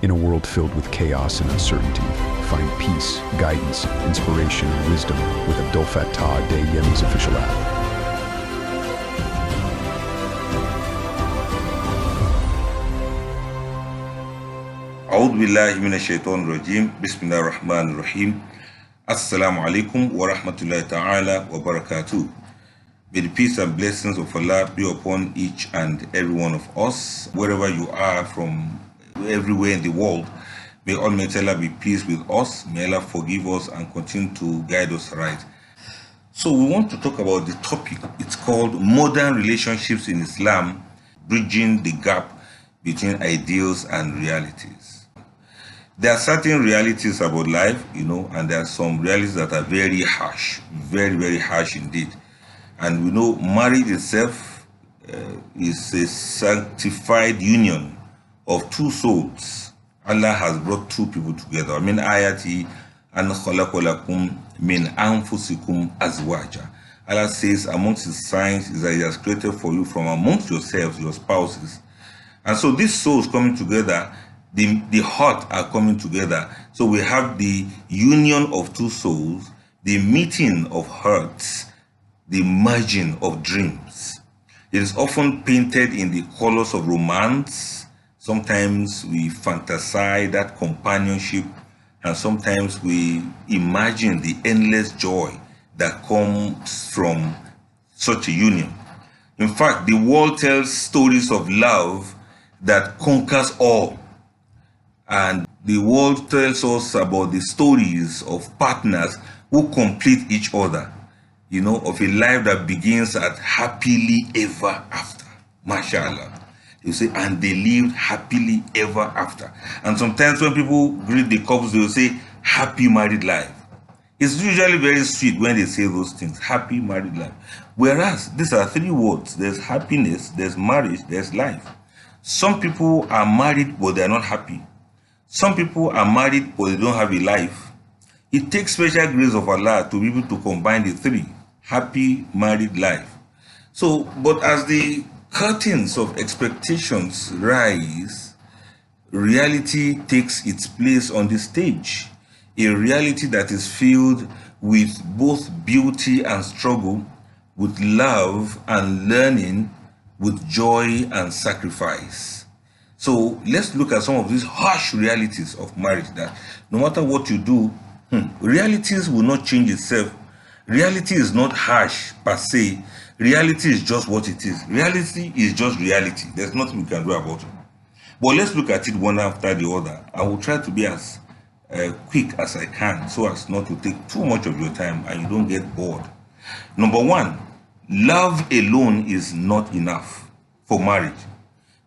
In a world filled with chaos and uncertainty, find peace, guidance, inspiration, and wisdom with Abdulfattah Adeyemi's official app. أعوذ بالله من الشيطان الرجيم بسم الله الرحمن الرحيم Assalamu alaikum wa rahmatullahi ta'ala wa barakatuh. May the peace and blessings of Allah be upon each and every one of us, wherever you are from everywhere in the world. May Almighty Allah be pleased with us. May Allah forgive us and continue to guide us right. So we want to talk about the topic. It's called Modern Relationships in Islam, Bridging the Gap Between Ideals and Realities. There are certain realities about life, and there are some realities that are very harsh, very, very harsh indeed. And we know marriage itself is a sanctified union of two souls. Allah has brought two people together. I mean, ayati an khalaqalakum min anfusikum azwaja. Allah says amongst his signs is that he has created for you from amongst yourselves, your spouses. And so these souls coming together, the heart are coming together. So we have the union of two souls, the meeting of hearts, the merging of dreams. It is often painted in the colors of romance. Sometimes we fantasize that companionship, and sometimes we imagine the endless joy that comes from such a union. In fact, the world tells stories of love that conquers all. And the world tells us about the stories of partners who complete each other, of a life that begins at happily ever after. MashaAllah. You say, and they lived happily ever after. And sometimes when people greet the couples, they will say, happy married life. It's usually very sweet when they say those things, happy married life. Whereas these are three words. There's happiness, there's marriage, there's life. Some people are married, but they're not happy. Some people are married, but they don't have a life. It takes special grace of Allah to be able to combine the three. Happy married life. So, but as the curtains of expectations rise, reality takes its place on the stage. A reality that is filled with both beauty and struggle, with love and learning, with joy and sacrifice. So let's look at some of these harsh realities of marriage, that no matter what you do, realities will not change itself. Reality is not harsh per se. Reality is just what it is. Reality is just reality. There's nothing we can do about it. But let's look at it one after the other. I will try to be as quick as I can so as not to take too much of your time and you don't get bored. Number one, love alone is not enough for marriage.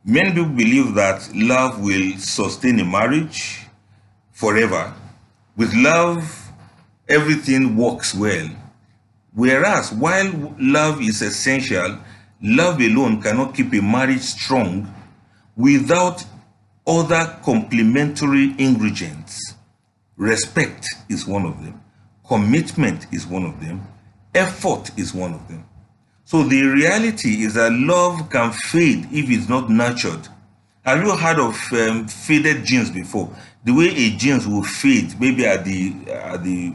Many people believe that love will sustain a marriage forever. With love, everything works well. Whereas, while love is essential, love alone cannot keep a marriage strong without other complementary ingredients. Respect is one of them. Commitment is one of them. Effort is one of them. So the reality is that love can fade if it's not nurtured. Have you heard of faded jeans before? The way a jeans will fade, maybe at the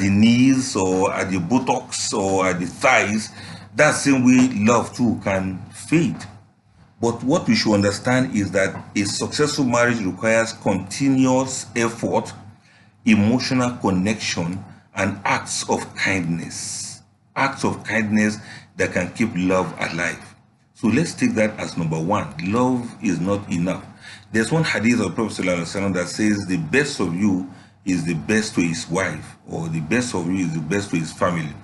knees or at the buttocks or at the thighs, that same way love too can fade. But what we should understand is that a successful marriage requires continuous effort, emotional connection, and acts of kindness. Acts of kindness that can keep love alive. So let's take that as number one. Love is not enough. There's one hadith of Prophet ﷺ that says the best of you is the best to his wife, or the best of you is the best to his family.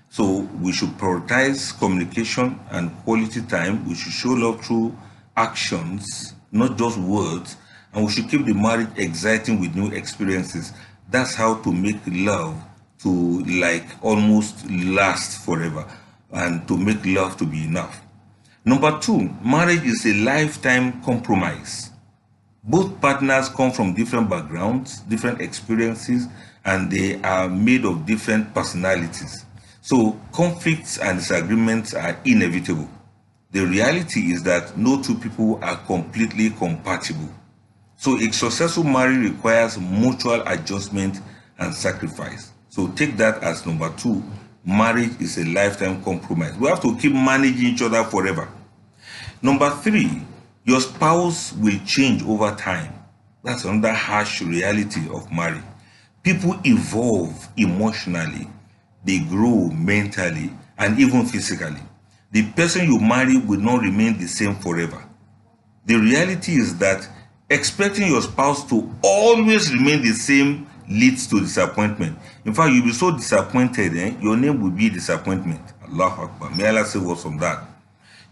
So we should prioritize communication and quality time. We should show love through actions, not just words. And we should keep the marriage exciting with new experiences. That's how to make love to almost last forever, and to make love to be enough. Number two, marriage is a lifetime compromise. Both partners come from different backgrounds, different experiences, and they are made of different personalities. So conflicts and disagreements are inevitable. The reality is that no two people are completely compatible. So a successful marriage requires mutual adjustment and sacrifice. So take that as number 2. Marriage is a lifetime compromise. We have to keep managing each other forever. Number 3, your spouse will change over time. That's another harsh reality of marriage. People evolve emotionally, they grow mentally, and even physically. The person you marry will not remain the same forever. The reality is that expecting your spouse to always remain the same leads to disappointment. In fact, you'll be so disappointed, your name will be disappointment. Allahu Akbar. May Allah save us from that.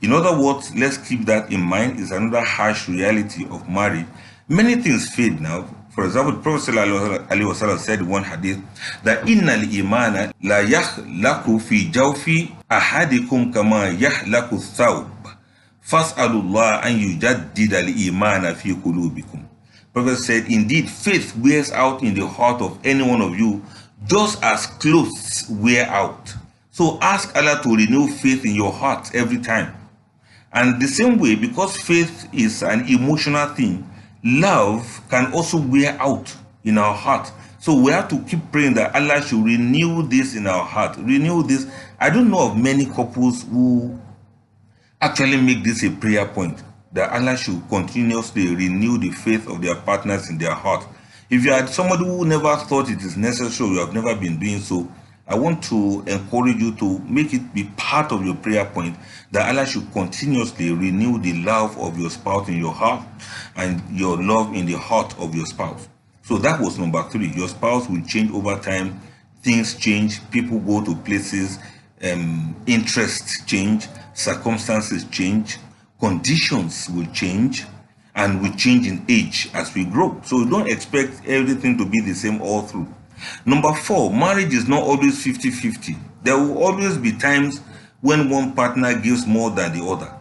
In other words, let's keep that in mind. It's another harsh reality of marriage. Many things fade now. For example, the Prophet ﷺ said in one hadith that inna al-imana la yahlaku fi jawfi ahadikum kama yahlaku thawb fas'alullah an yujaddida al-imana fi qulubikum. Prophet said, indeed, faith wears out in the heart of any one of you just as clothes wear out. So ask Allah to renew faith in your heart every time. And the same way, because faith is an emotional thing, love can also wear out in our heart. So we have to keep praying that Allah should renew this in our heart. Renew this. I don't know of many couples who actually make this a prayer point, that Allah should continuously renew the faith of their partners in their heart. If you are somebody who never thought it is necessary, you have never been doing so, I want to encourage you to make it be part of your prayer point that Allah should continuously renew the love of your spouse in your heart and your love in the heart of your spouse. So that was number 3. Your spouse will change over time. Things change. People go to places. Interests change. Circumstances change. Conditions will change. And we change in age as we grow. So don't expect everything to be the same all through. Number 4, marriage is not always 50-50. There will always be times when one partner gives more than the other,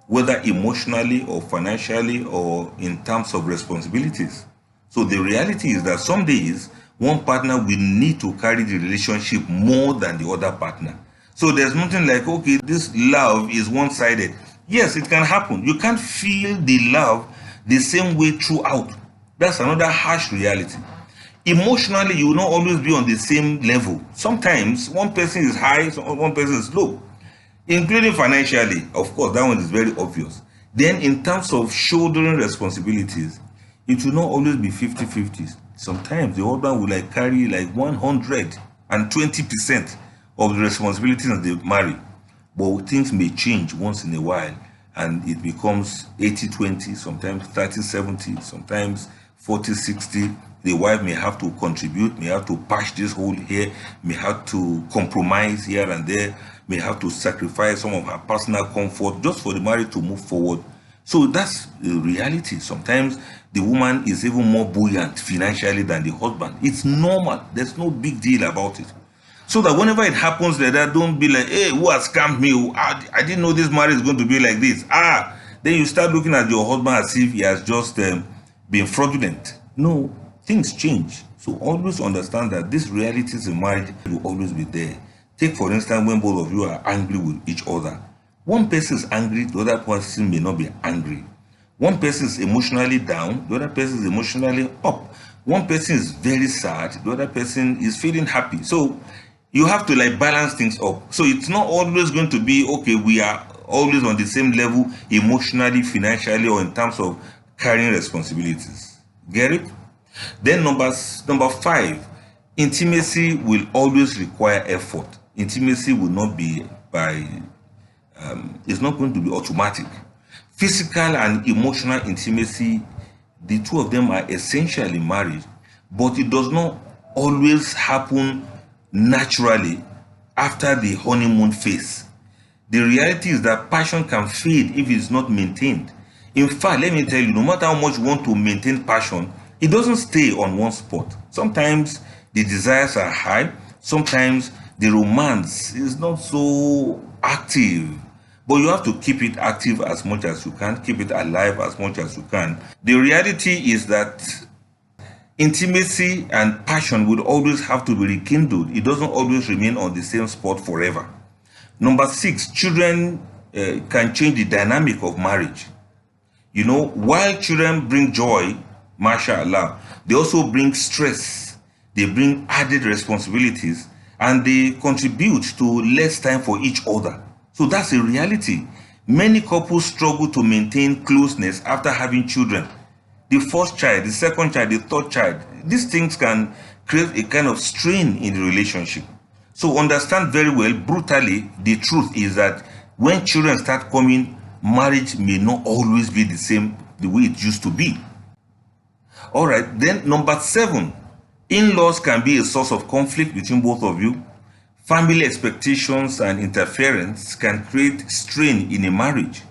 whether emotionally or financially or in terms of responsibilities. So the reality is that some days one partner will need to carry the relationship more than the other partner. So there's nothing like, okay, this love is one-sided. Yes, it can happen. You can't feel the love the same way throughout. That's another harsh reality. Emotionally, you will not always be on the same level. Sometimes one person is high, one person is low, including financially. Of course, that one is very obvious. Then in terms of shouldering responsibilities, it will not always be 50-50. Sometimes the husband will carry 120% of the responsibilities of the marriage. But things may change once in a while and it becomes 80-20, sometimes 30-70, sometimes 40-60. The wife may have to contribute, may have to patch this hole here, may have to compromise here and there, may have to sacrifice some of her personal comfort just for the marriage to move forward. So that's the reality. Sometimes the woman is even more buoyant financially than the husband. It's normal. There's no big deal about it. So that whenever it happens like that, don't be like, hey, who has scammed me? I didn't know this marriage is going to be like this. Then you start looking at your husband as if he has just been fraudulent. No. Things change. So always understand that these realities in marriage will always be there. Take for instance when both of you are angry with each other. One person is angry, the other person may not be angry. One person is emotionally down, the other person is emotionally up. One person is very sad, the other person is feeling happy. So you have to balance things up. So it's not always going to be, okay, we are always on the same level emotionally, financially, or in terms of carrying responsibilities. Get it? Then number 5, intimacy will always require effort. Intimacy will not be it's not going to be automatic. Physical and emotional intimacy, the two of them are essentially marriage, but it does not always happen naturally after the honeymoon phase. The reality is that passion can fade if it's not maintained. In fact, let me tell you, no matter how much you want to maintain passion, it doesn't stay on one spot. Sometimes the desires are high. Sometimes the romance is not so active. But you have to keep it active as much as you can. Keep it alive as much as you can. The reality is that intimacy and passion would always have to be rekindled. It doesn't always remain on the same spot forever. Number 6, children can change the dynamic of marriage. While children bring joy, mashallah, they also bring stress, they bring added responsibilities, and they contribute to less time for each other. So that's a reality. Many couples struggle to maintain closeness after having children. The first child, the second child, the third child, these things can create a kind of strain in the relationship. So understand very well, brutally, the truth is that when children start coming, marriage may not always be the same the way it used to be. All right, then number 7, in-laws can be a source of conflict between both of you. Family expectations and interference can create strain in a marriage.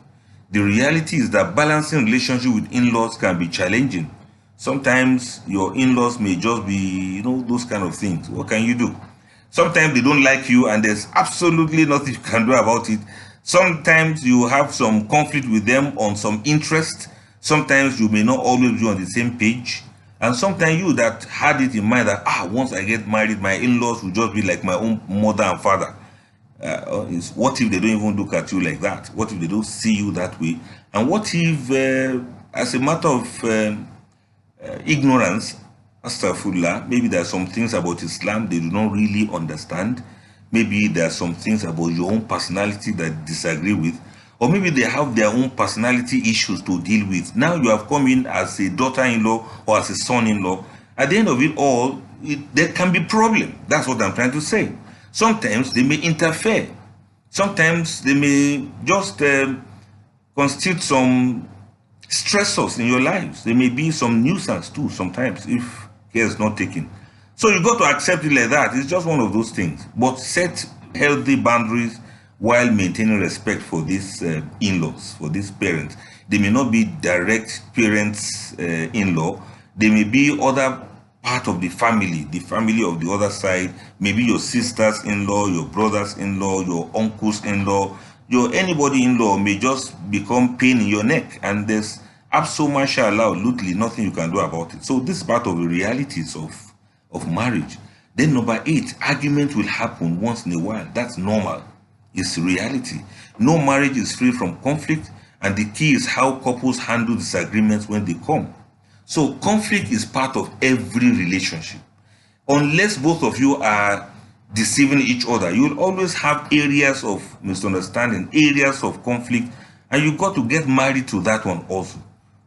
The reality is that balancing relationship with in-laws can be challenging. Sometimes your in-laws may just be, those kind of things. What can you do? Sometimes they don't like you and there's absolutely nothing you can do about it. Sometimes you have some conflict with them on some interest. Sometimes you may not always be on the same page. And sometimes you that had it in mind that, once I get married, my in-laws will just be like my own mother and father. What if they don't even look at you like that? What if they don't see you that way? And what if, as a matter of ignorance, astaghfirullah, maybe there are some things about Islam they do not really understand. Maybe there are some things about your own personality that they disagree with. Or maybe they have their own personality issues to deal with. Now you have come in as a daughter-in-law or as a son-in-law. At the end of it all, there can be problem. That's what I'm trying to say. Sometimes they may interfere. Sometimes they may just constitute some stressors in your lives. There may be some nuisance too sometimes if care is not taken. So you got to accept it like that. It's just one of those things. But set healthy boundaries while maintaining respect for these in-laws, for these parents. They may not be direct parents in-law. They may be other part of the family of the other side. Maybe your sisters in-law, your brothers in-law, your uncles in-law, your anybody in-law may just become pain in your neck, and there's absolutely nothing you can do about it. So this is part of the realities of marriage. Then number 8, argument will happen once in a while. That's normal. It's reality. No marriage is free from conflict, and the key is how couples handle disagreements when they come. So conflict is part of every relationship. Unless both of you are deceiving each other, you'll always have areas of misunderstanding, areas of conflict, and you got to get married to that one also.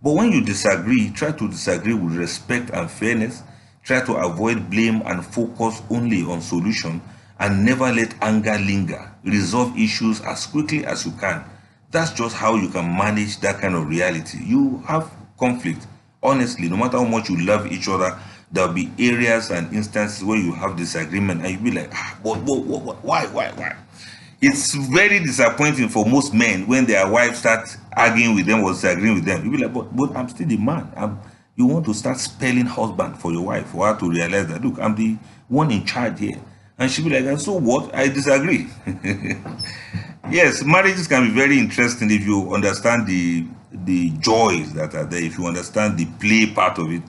But when you disagree, try to disagree with respect and fairness. Try to avoid blame and focus only on solution, and never let anger linger. Resolve issues as quickly as you can. That's just how you can manage that kind of reality. You have conflict. Honestly, no matter how much you love each other, there'll be areas and instances where you have disagreement and you'll be like, but why? It's very disappointing for most men when their wives start arguing with them or disagreeing with them. You'll be like, but I'm still the man. You want to start spelling husband for your wife, for her to realize that, look, I'm the one in charge here. And she'll be like, and so what? I disagree. Yes, marriages can be very interesting if you understand the joys that are there, if you understand the play part of it.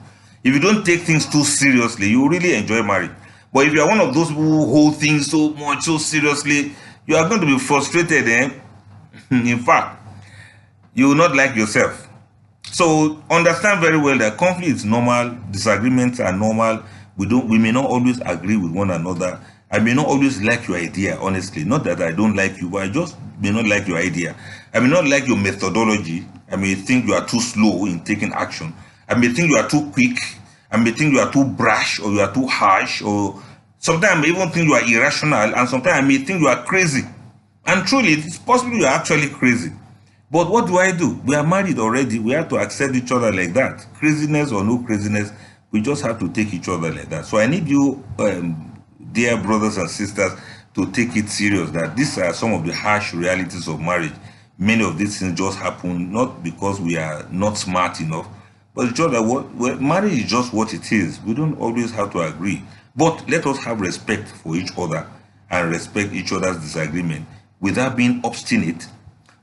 If you don't take things too seriously, you really enjoy marriage. But if you are one of those people who hold things so seriously, you are going to be frustrated. In fact, you will not like yourself. So understand very well that conflict is normal, disagreements are normal. We may not always agree with one another. I may not always like your idea, honestly. Not that I don't like you, but I just may not like your idea. I may not like your methodology. I may think you are too slow in taking action. I may think you are too quick. I may think you are too brash, or you are too harsh, or sometimes I may even think you are irrational, and sometimes I may think you are crazy. And truly, it's possible you are actually crazy. But what do? We are married already. We have to accept each other like that. Craziness or no craziness, we just have to take each other like that. So I need you, dear brothers and sisters, to take it serious that these are some of the harsh realities of marriage. Many of these things just happen not because we are not smart enough, but it's just that marriage is just what it is. We don't always have to agree. But let us have respect for each other and respect each other's disagreement without being obstinate,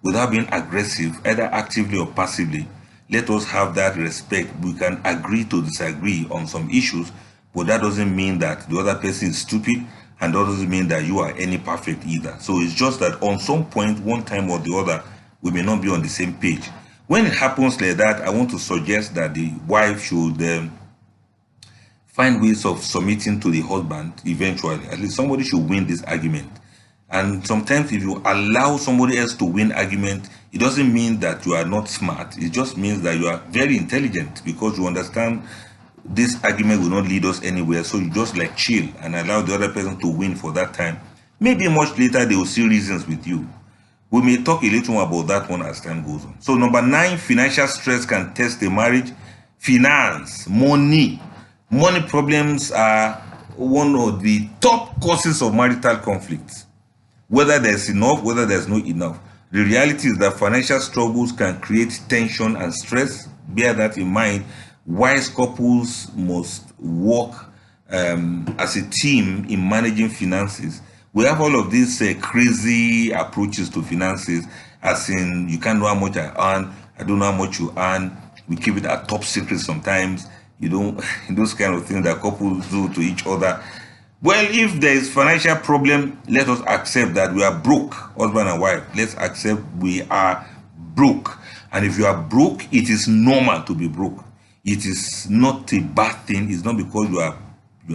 without being aggressive, either actively or passively. Let us have that respect. We can agree to disagree on some issues, but that doesn't mean that the other person is stupid, and that doesn't mean that you are any perfect either. So it's just that on some point, one time or the other, we may not be on the same page. When it happens like that, I want to suggest that the wife should find ways of submitting to the husband eventually. At least somebody should win this argument. And sometimes if you allow somebody else to win argument, it doesn't mean that you are not smart. It just means that you are very intelligent, because you understand this argument will not lead us anywhere. So you just like chill and allow the other person to win for that time. Maybe much later they will see reasons with you. We may talk a little more about that one as time goes on. So number 9, financial stress can test a marriage. Finance, money. Money problems are one of the top causes of marital conflicts. Whether there's enough, whether there's not enough. The reality is that financial struggles can create tension and stress. Bear that in mind. Wise couples must work as a team in managing finances. We have all of these crazy approaches to finances, as in, you can't know how much I earn, I don't know how much you earn. We keep it a top secret sometimes. You know, those kind of things that couples do to each other. Well, if there is financial problem, let us accept that we are broke, husband and wife. Let's accept we are broke. And if you are broke, it is normal to be broke. It is not a bad thing. It's not because you are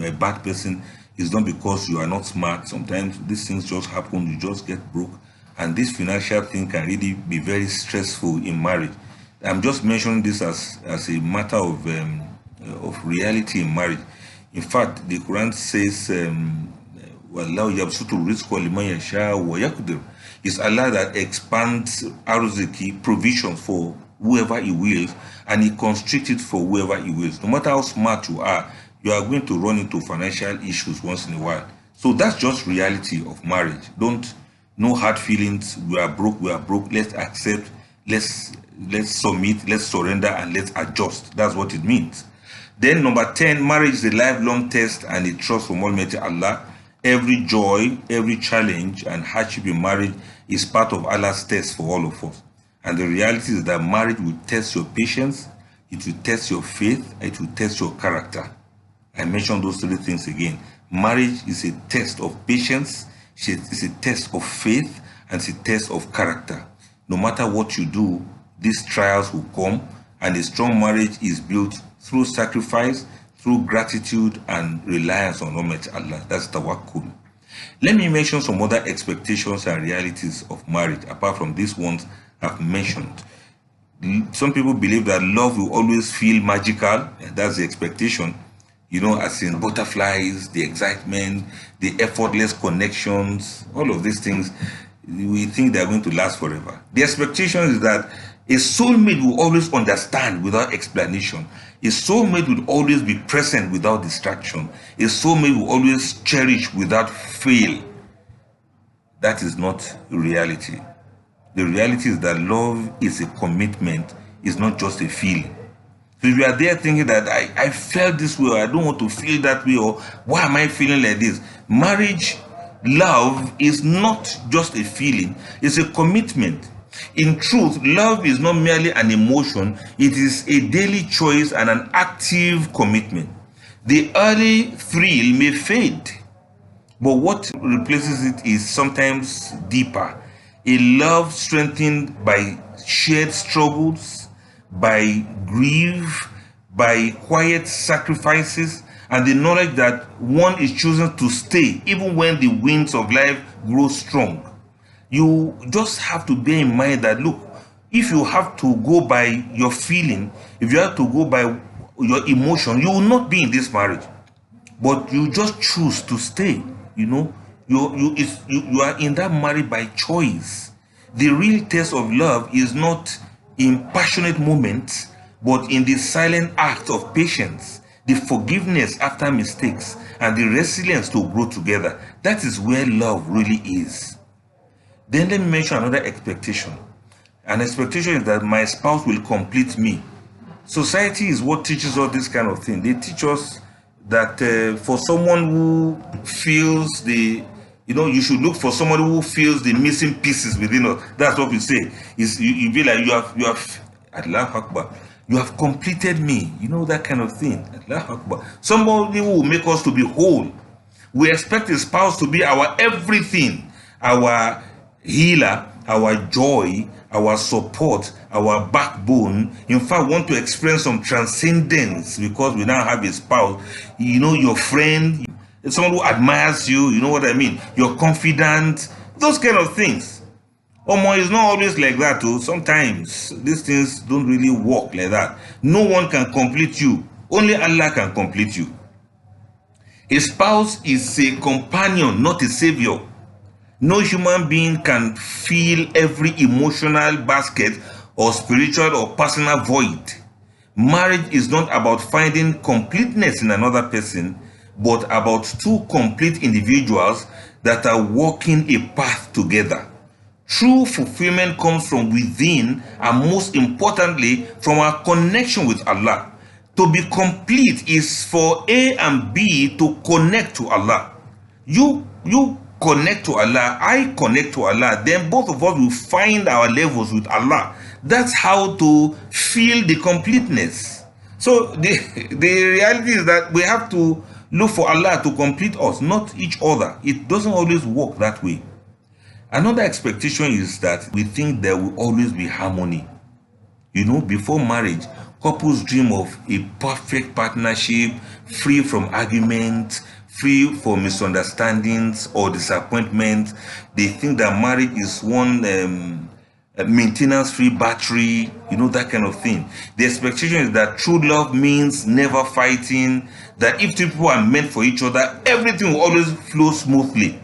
a bad person. It's not because you are not smart. Sometimes these things just happen. You just get broke. And this financial thing can really be very stressful in marriage. I'm just mentioning this as a matter of reality in marriage. In fact, the Quran says, it's Allah that expands arziki, provisions for whoever He wills, and He constricts it for whoever He wills. No matter how smart you are going to run into financial issues once in a while. So that's just reality of marriage. No hard feelings. We are broke. Let's accept. Let's submit. Let's surrender, and let's adjust. That's what it means. Then number 10, marriage is a lifelong test and a trust from Almighty Allah. Every joy, every challenge and hardship in marriage is part of Allah's test for all of us. And the reality is that marriage will test your patience, it will test your faith, it will test your character. I mentioned those 3 things again. Marriage is a test of patience, it's a test of faith, and it's a test of character. No matter what you do, these trials will come, and a strong marriage is built through sacrifice, through gratitude and reliance on Almighty Allah. That's tawakkul. Let me mention some other expectations and realities of marriage, apart from these ones I've mentioned. Some people believe that love will always feel magical, and that's the expectation. You know, as in butterflies, the excitement, the effortless connections, all of these things, we think they're going to last forever. The expectation is that a soulmate will always understand without explanation. A soulmate will always be present without distraction. A soulmate will always cherish without fail. That is not reality. The reality is that love is a commitment, it's not just a feeling. So if you are there thinking that I felt this way, or I don't want to feel that way, or why am I feeling like this? Marriage, love is not just a feeling, it's a commitment. In truth, love is not merely an emotion, it is a daily choice and an active commitment. The early thrill may fade, but what replaces it is sometimes deeper. A love strengthened by shared struggles, by grief, by quiet sacrifices, and the knowledge that one is choosing to stay even when the winds of life grow strong. You just have to bear in mind that, look, if you have to go by your feeling, if you have to go by your emotion, you will not be in this marriage. But you just choose to stay, you know. You are in that marriage by choice. The real test of love is not in passionate moments, but in the silent act of patience, the forgiveness after mistakes, and the resilience to grow together. That is where love really is. Then let me mention another expectation. An expectation is that my spouse will complete me. Society is what teaches us this kind of thing. They teach us that for someone who feels you should look for somebody who feels the missing pieces within us. That's what we say. You be like, you have Allahu Akbar, you have completed me. You know, that kind of thing. Allahu Akbar. Somebody who will make us to be whole. We expect a spouse to be our everything, our healer, our joy, our support, our backbone. In fact, want to experience some transcendence because we now have a spouse, your friend, someone who admires you, you know what I mean? You're confident, those kind of things. Omo, it's not always like that too. Sometimes these things don't really work like that. No one can complete you. Only Allah can complete you. A spouse is a companion, not a savior. No human being can fill every emotional basket or spiritual or personal void. Marriage is not about finding completeness in another person, but about two complete individuals that are walking a path together. True fulfillment comes from within, and most importantly, from our connection with Allah. To be complete is for A and B to connect to Allah. You connect to Allah, I connect to Allah, then both of us will find our levels with Allah. That's how to feel the completeness. So the reality is that we have to look for Allah to complete us, not each other. It doesn't always work that way. Another expectation is that we think there will always be harmony. Before marriage, couples dream of a perfect partnership, free from arguments, free from misunderstandings or disappointments. They think that marriage is one maintenance-free battery, that kind of thing. The expectation is that true love means never fighting, that if two people are meant for each other, everything will always flow smoothly.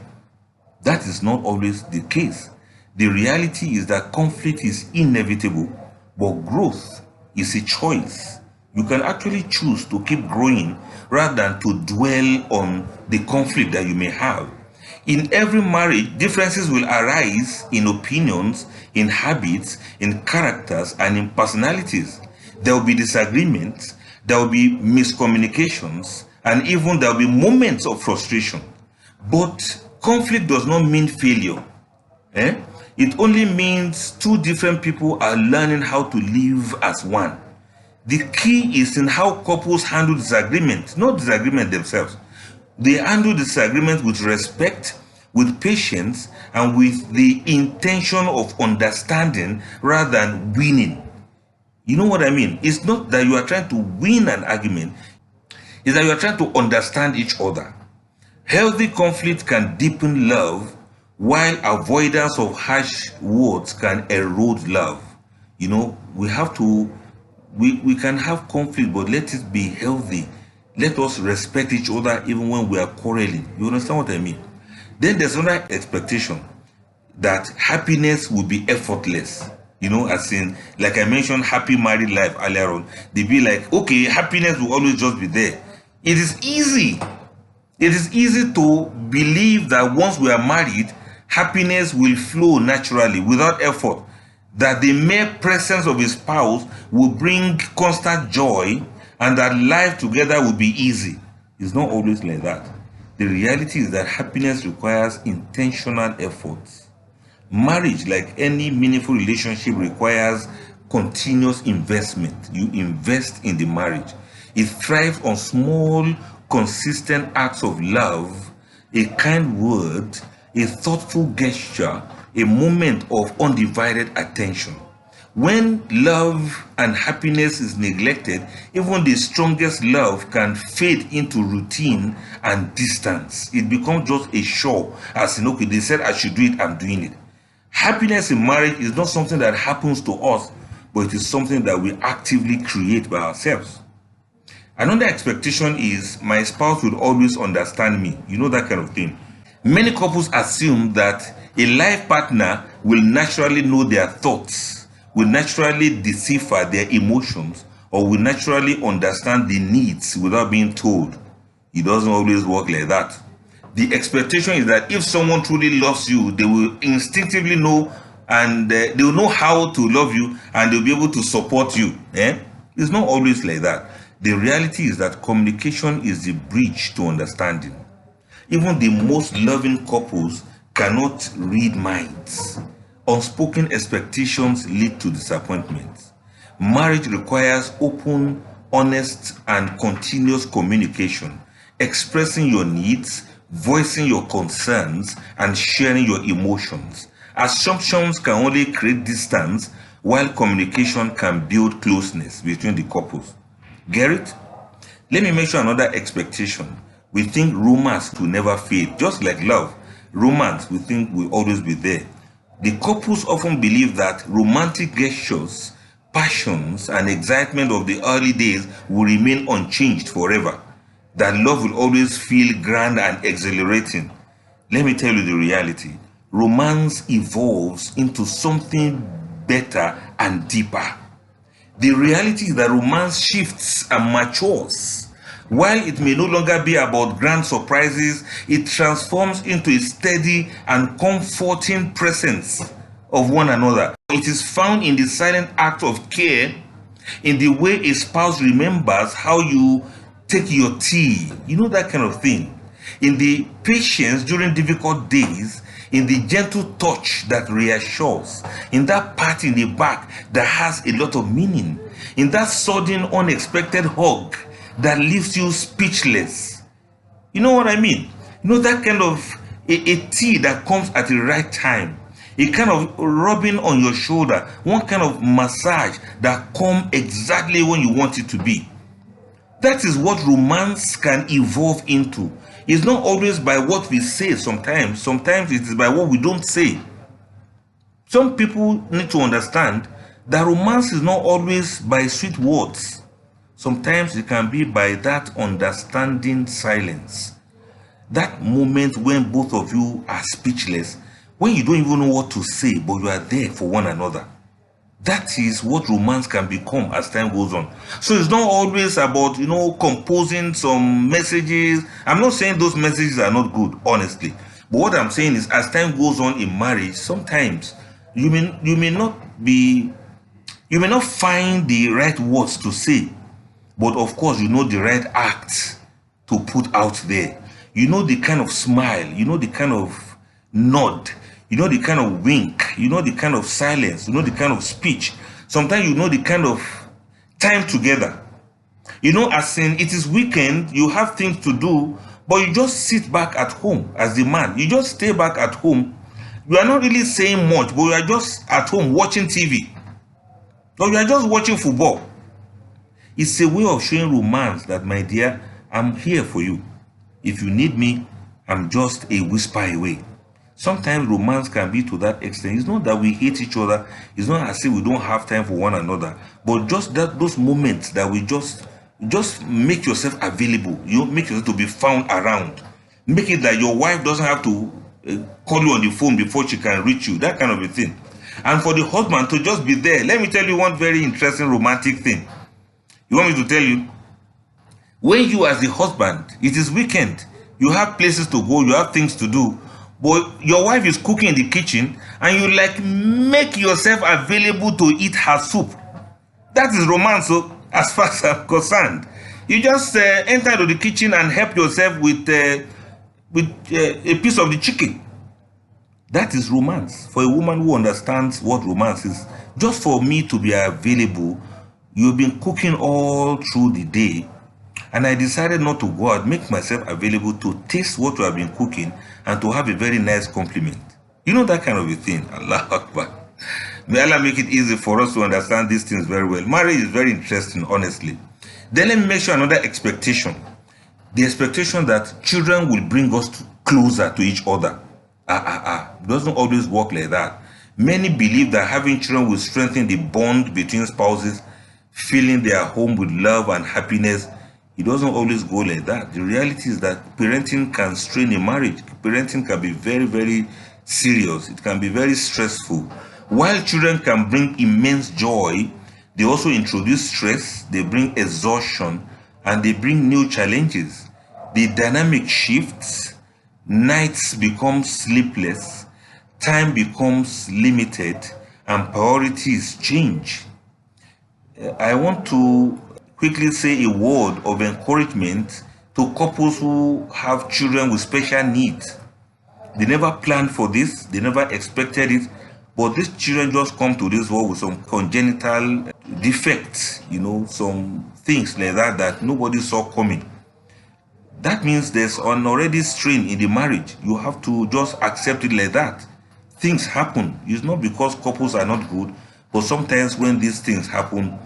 That is not always the case. The reality is that conflict is inevitable, but growth is a choice. You can actually choose to keep growing rather than to dwell on the conflict that you may have. In every marriage, differences will arise in opinions, in habits, in characters, and in personalities. There will be disagreements, there will be miscommunications, and even there will be moments of frustration. But conflict does not mean failure. It only means two different people are learning how to live as one. The key is in how couples handle disagreement, not disagreement themselves. They handle disagreement with respect, with patience, and with the intention of understanding rather than winning. You know what I mean? It's not that you are trying to win an argument, it's that you are trying to understand each other. Healthy conflict can deepen love, while avoidance of harsh words can erode love. We have to, we can have conflict, but let it be healthy. Let us respect each other even when we are quarreling. You understand what I mean? Then there's another expectation that happiness will be effortless. As in, like I mentioned, happy married life earlier on. They be like, okay, happiness will always just be there. It is easy. It is easy to believe that once we are married, happiness will flow naturally without effort, that the mere presence of a spouse will bring constant joy, and that life together will be easy. It's not always like that. The reality is that happiness requires intentional efforts. Marriage, like any meaningful relationship, requires continuous investment. You invest in the marriage. It thrives on small, consistent acts of love, a kind word, a thoughtful gesture, a moment of undivided attention. When love and happiness is neglected, even the strongest love can fade into routine and distance. It becomes just a show, as in, okay, they said I should do it, I'm doing it. Happiness in marriage is not something that happens to us, but it is something that we actively create by ourselves. Another expectation is my spouse will always understand me. That kind of thing. Many couples assume that a life partner will naturally know their thoughts, will naturally decipher their emotions, or will naturally understand the needs without being told. It doesn't always work like that. The expectation is that if someone truly loves you, they will instinctively know, and they will know how to love you, and they'll be able to support you. It's not always like that. The reality is that communication is the bridge to understanding. Even the most loving couples cannot read minds. Unspoken expectations lead to disappointments. Marriage requires open, honest, and continuous communication, expressing your needs, voicing your concerns, and sharing your emotions. Assumptions can only create distance, while communication can build closeness between the couples. Get it? Let me mention another expectation. We think romance will never fade. Just like love, romance we think will always be there. The couples often believe that romantic gestures, passions, and excitement of the early days will remain unchanged forever. That love will always feel grand and exhilarating. Let me tell you the reality. Romance evolves into something better and deeper. The reality is that romance shifts and matures. While it may no longer be about grand surprises, it transforms into a steady and comforting presence of one another. It is found in the silent act of care, in the way a spouse remembers how you take your tea, that kind of thing. In the patience during difficult days, in the gentle touch that reassures, in that pat in the back that has a lot of meaning, in that sudden unexpected hug that leaves you speechless. You know what I mean? That kind of a tea that comes at the right time, a kind of rubbing on your shoulder, one kind of massage that comes exactly when you want it to be. That is what romance can evolve into. It's not always by what we say sometimes. Sometimes it is by what we don't say. Some people need to understand that romance is not always by sweet words. Sometimes it can be by that understanding silence. That moment when both of you are speechless, when you don't even know what to say, but you are there for one another. That is what romance can become as time goes on. So it's not always about, composing some messages. I'm not saying those messages are not good, honestly. But what I'm saying is, as time goes on in marriage, sometimes you may not find the right words to say. But of course, the right act to put out there. The kind of smile, the kind of nod, the kind of wink, the kind of silence, the kind of speech. Sometimes the kind of time together. As in, it is weekend, you have things to do, but you just sit back at home as the man. You just stay back at home. You are not really saying much, but you are just at home watching TV. Or you are just watching football. It's a way of showing romance that, my dear, I'm here for you. If you need me, I'm just a whisper away. Sometimes romance can be to that extent. It's not that we hate each other. It's not as if we don't have time for one another. But just those moments that we just make yourself available. You make yourself to be found around. Make it that your wife doesn't have to call you on the phone before she can reach you. That kind of a thing. And for the husband to just be there. Let me tell you one very interesting romantic thing. You want me to tell you? When you as the husband, it is weekend. You have places to go. You have things to do. But your wife is cooking in the kitchen and you make yourself available to eat her soup. That is romance, so as far as I'm concerned. You just enter into the kitchen and help yourself with a piece of the chicken. That is romance. For a woman who understands what romance is, just for me to be available, you've been cooking all through the day, and I decided not to go out, make myself available to taste what you have been cooking and to have a very nice compliment. That kind of a thing. Allah Akbar. May Allah make it easy for us to understand these things very well. Marriage is very interesting, honestly. Then let me mention another expectation. The expectation that children will bring us closer to each other. It doesn't always work like that. Many believe that having children will strengthen the bond between spouses, filling their home with love and happiness. It doesn't always go like that. The reality is that parenting can strain a marriage. Parenting can be very, very serious. It can be very stressful. While children can bring immense joy, they also introduce stress, they bring exhaustion, and they bring new challenges. The dynamic shifts, nights become sleepless, time becomes limited, and priorities change. I want to quickly say a word of encouragement to couples who have children with special needs. They never planned for this, they never expected it, but these children just come to this world with some congenital defects, some things like that nobody saw coming. That means there's an already strain in the marriage. You have to just accept it like that. things happen. It's not because couples are not good, but sometimes when these things happen,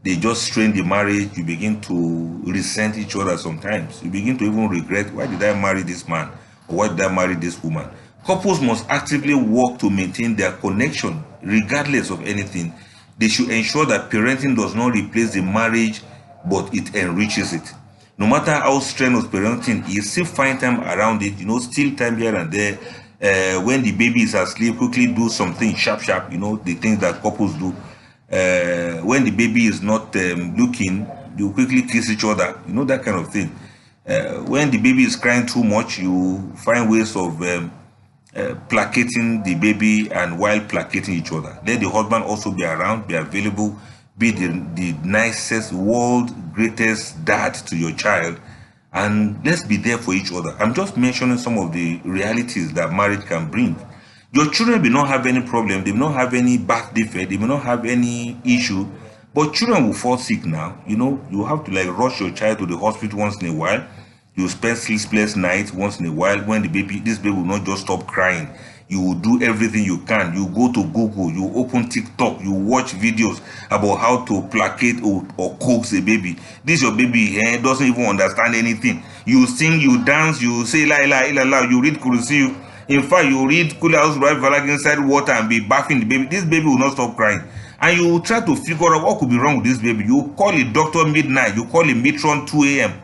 they just strain the marriage. You begin to resent each other sometimes. You begin to even regret, why did I marry this man? Or why did I marry this woman? Couples must actively work to maintain their connection, regardless of anything. They should ensure that parenting does not replace the marriage, but it enriches it. No matter how strenuous parenting is, still find time around it, still time here and there. When the baby is asleep, quickly do something sharp, the things that couples do. When the baby is not looking, you quickly kiss each other, that kind of thing. When the baby is crying too much, you find ways of placating the baby, and while placating each other. Let the husband also be around, be available, be the nicest, world greatest dad to your child, and let's be there for each other. I'm just mentioning some of the realities that marriage can bring. Your children will not have any problem, they will not have any birth defect, they will not have any issue, but children will fall sick now. You have to rush your child to the hospital once in a while. You spend sleepless nights once in a while. When this baby will not just stop crying. You will do everything you can. You go to Google, you open TikTok, you watch videos about how to placate or coax a baby. This your baby doesn't even understand anything. You sing, you dance, you say la ilaha illallah, you read Kursiyu. In fact, you read Kula House Right Valak inside water and be bathing the baby. This baby will not stop crying. And you will try to figure out what could be wrong with this baby. You call a doctor midnight, you call a matron 2 a.m.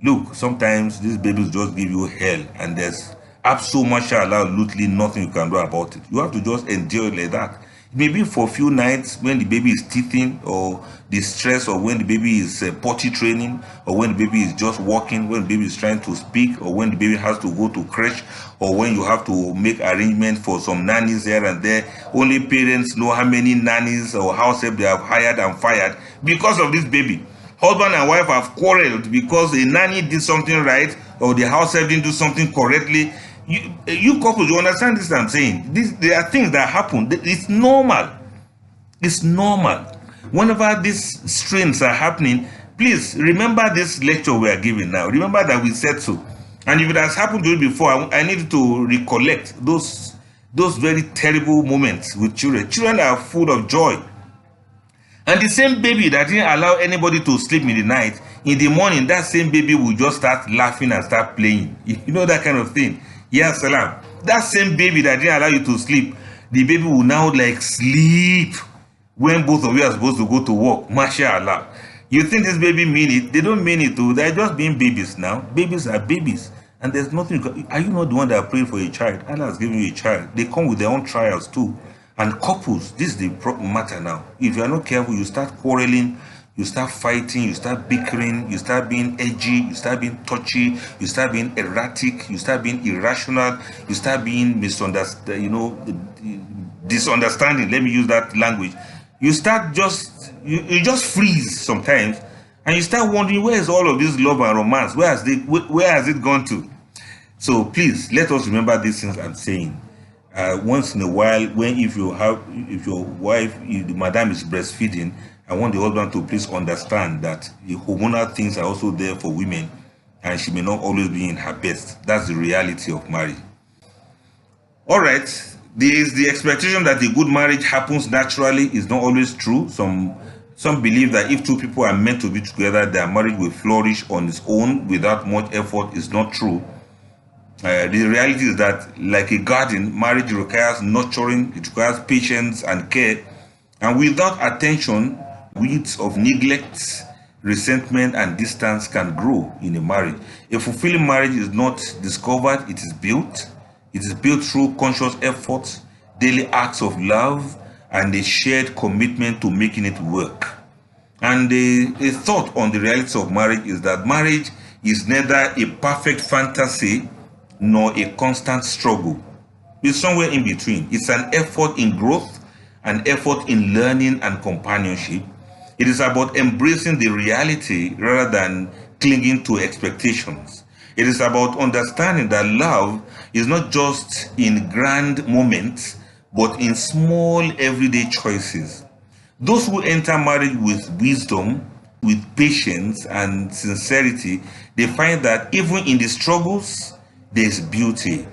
Look, sometimes these babies just give you hell, and there's absolutely nothing you can do about it. You have to just endure it like that. Maybe for a few nights when the baby is teething, or the stress, or when the baby is potty training, or when the baby is just walking, when the baby is trying to speak, or when the baby has to go to crèche, or when you have to make arrangements for some nannies here and there. Only parents know how many nannies or house help they have hired and fired because of this baby. Husband and wife have quarreled because a nanny did something right, or the house help didn't do something correctly. You couples, you understand this I'm saying? There are things that happen. It's normal. It's normal. Whenever these strains are happening, please remember this lecture we are giving now. Remember that we said so. And if it has happened to you before, I need to recollect those very terrible moments with children. Children are full of joy. And the same baby that didn't allow anybody to sleep in the night, in the morning, that same baby will just start laughing and start playing. That kind of thing. Yeah, salam. That same baby that didn't allow you to sleep, the baby will now sleep when both of you are supposed to go to work. MashaAllah. You think this baby mean it? They don't mean it too. They're just being babies now. Babies are babies. And there's nothing you can. Are you not the one that prayed for a child? Allah has given you a child. They come with their own trials too. And couples, this is the matter now. If you are not careful, you start quarreling, you start fighting, you start bickering, you start being edgy, you start being touchy, you start being erratic, you start being irrational, you start being disunderstanding. Let me use that language. You start you just freeze sometimes, and you start wondering, where is all of this love and romance? Where has it gone to? So please, let us remember these things I'm saying. Once in a while, if your wife, if the madam is breastfeeding, I want the husband to please understand that the hormonal things are also there for women, and she may not always be in her best. That's the reality of marriage. All right, there is the expectation that a good marriage happens naturally. Is not always true. Some believe that if two people are meant to be together, their marriage will flourish on its own without much effort. Is not true. The reality is that, like a garden, marriage requires nurturing, it requires patience and care, and without attention, weeds of neglect, resentment, and distance can grow in a marriage. A fulfilling marriage is not discovered, it is built. It is built through conscious efforts, daily acts of love, and a shared commitment to making it work. And a thought on the reality of marriage is that marriage is neither a perfect fantasy nor a constant struggle. It's somewhere in between. It's an effort in growth, an effort in learning and companionship. It is about embracing the reality rather than clinging to expectations. It is about understanding that love is not just in grand moments, but in small everyday choices. Those who enter marriage with wisdom, with patience and sincerity, they find that even in the struggles, there's beauty.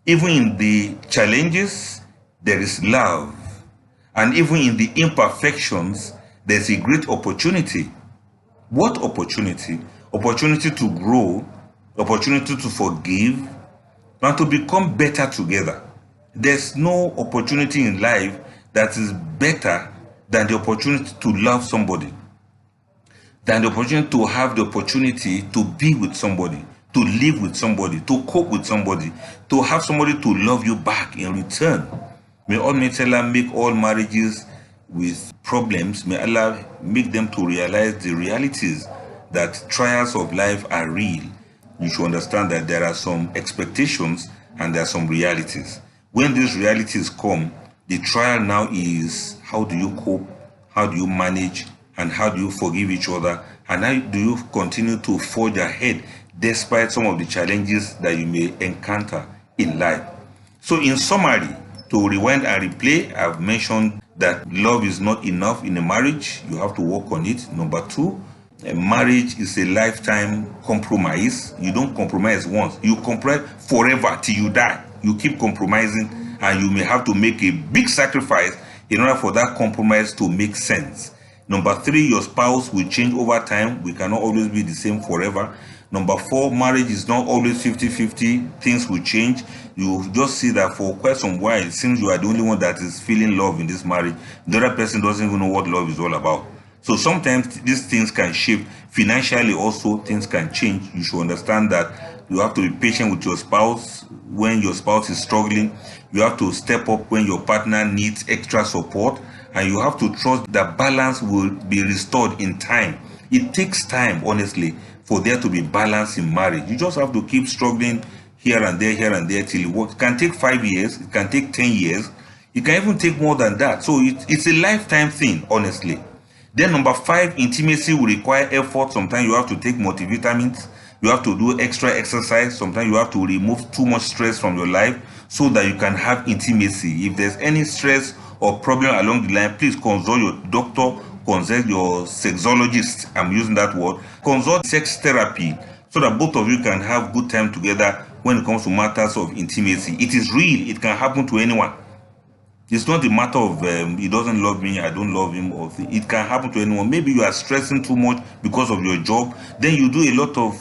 Even in the challenges, there is love. And even in the imperfections, there's a great opportunity. What opportunity? Opportunity to grow, opportunity to forgive, and to become better together. There's no opportunity in life that is better than the opportunity to love somebody, than the opportunity to have the opportunity to be with somebody, to live with somebody, to cope with somebody, to have somebody to love you back in return. May Almighty Allah make all marriages with problems, may Allah make them to realize the realities that trials of life are real. You should understand that there are some expectations and there are some realities. When these realities come, the trial now is how do you cope, how do you manage, and how do you forgive each other, and how do you continue to forge ahead despite some of the challenges that you may encounter in life. So in summary, to rewind and replay, I've mentioned that love is not enough in a marriage. You have to work on it. Number two, a marriage is a lifetime compromise. You don't compromise once. You compromise forever till you die. You keep compromising, and you may have to make a big sacrifice in order for that compromise to make sense. Number three, your spouse will change over time. We cannot always be the same forever. Number four, marriage is not always 50-50. Things will change. You just see that for quite some while, it seems you are the only one that is feeling love in this marriage. The other person doesn't even know what love is all about. So sometimes these things can shift. Financially also, things can change. You should understand that you have to be patient with your spouse when your spouse is struggling. You have to step up when your partner needs extra support. And you have to trust that balance will be restored in time. It takes time, honestly, for there to be balance in marriage. You just have to keep struggling here and there till it works. It can take 5 years, it can take 10 years, it can even take more than that. So it's a lifetime thing, honestly. Then number five, intimacy will require effort. Sometimes you have to take multivitamins, you have to do extra exercise, sometimes you have to remove too much stress from your life so that you can have intimacy. If there's any stress or problem along the line, please consult your doctor, consult your sexologist, I'm using that word, consult sex therapy, so that both of you can have good time together when it comes to matters of intimacy. It is real, it can happen to anyone. It's not a matter of he doesn't love me, I don't love him, or it can happen to anyone. Maybe you are stressing too much because of your job, then you do a lot of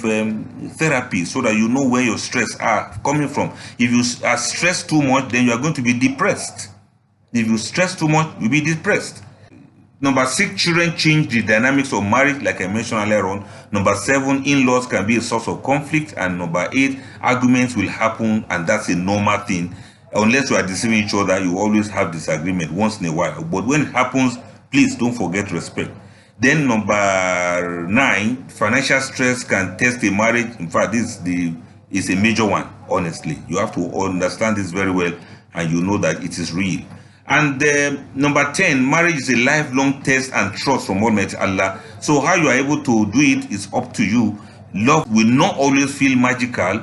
therapy so that you know where your stress are coming from. If you are stressed too much, then you are going to be depressed. If you stress too much, you'll be depressed. Number six, children change the dynamics of marriage, like I mentioned earlier on. Number seven, in-laws can be a source of conflict. And number eight, arguments will happen, and that's a normal thing. Unless you are deceiving each other, you always have disagreement once in a while. But when it happens, please don't forget respect. Then number nine, financial stress can test a marriage. In fact, this is a major one, honestly. You have to understand this very well, and you know that it is real. And number 10, marriage is a lifelong test and trust from Almighty Allah. So how you are able to do it is up to you. Love will not always feel magical.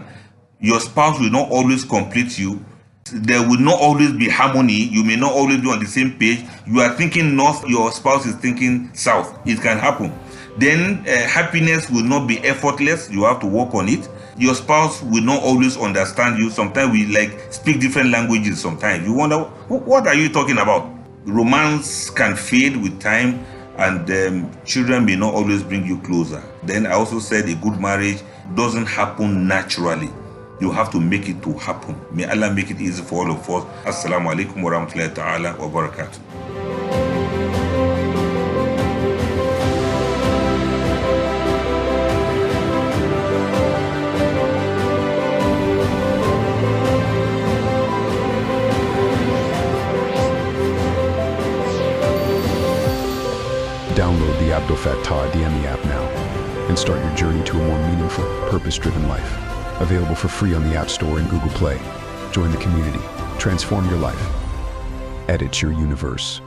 Your spouse will not always complete you. There will not always be harmony. You may not always be on the same page. You are thinking north, your spouse is thinking south. It can happen. Then happiness will not be effortless. You have to work on it. Your spouse will not always understand you. Sometimes we speak different languages sometimes. You wonder, what are you talking about? Romance can fade with time, and children may not always bring you closer. Then I also said a good marriage doesn't happen naturally. You have to make it to happen. May Allah make it easy for all of us. Assalamu alaikum wa rahmatullahi ta'ala wa barakatuh. Download the Abdulfattah Adeyemi app now and start your journey to a more meaningful, purpose-driven life. Available for free on the App Store and Google Play. Join the community. Transform your life. Edit your universe.